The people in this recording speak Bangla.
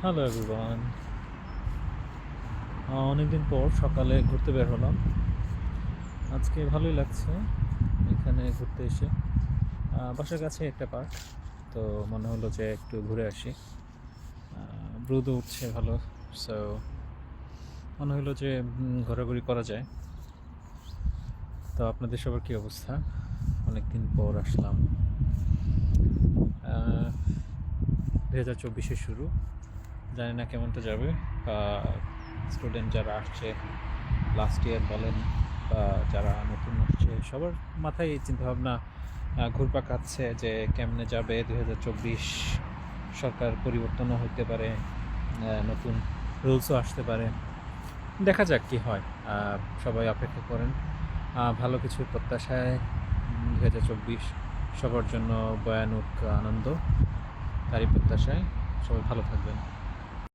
Hello everyone. অনেকদিন পর সকালে ঘুরতে বের হলাম। আজকে ভালোই লাগছে এখানে ঘুরতে এসে। বাসার কাছে একটা পার্ক, তো মনে হলো যে একটু ঘুরে আসি। রোদও উঠছে ভালো, সো মনে হলো যে ঘোরাঘুরি করা যায়। তো আপনাদের সবার কী অবস্থা? অনেকদিন পর আসলাম। 2024-এর শুরু, জানি না কেমনটা যাবে। স্টুডেন্ট যারা আসছে লাস্ট ইয়ার বলেন, বা যারা নতুন আসছে, সবার মাথায় এই চিন্তাভাবনা ঘুরপাক খাচ্ছে যে কেমনে যাবে 2024। সরকার পরিবর্তনও হতে পারে, নতুন রুলসও আসতে পারে। দেখা যাক কি হয়। সবাই অপেক্ষা করেন ভালো কিছুর প্রত্যাশায়। 2024 সবার জন্য ভয়ানক আনন্দ, তারই প্রত্যাশায়। সবাই ভালো থাকবেন।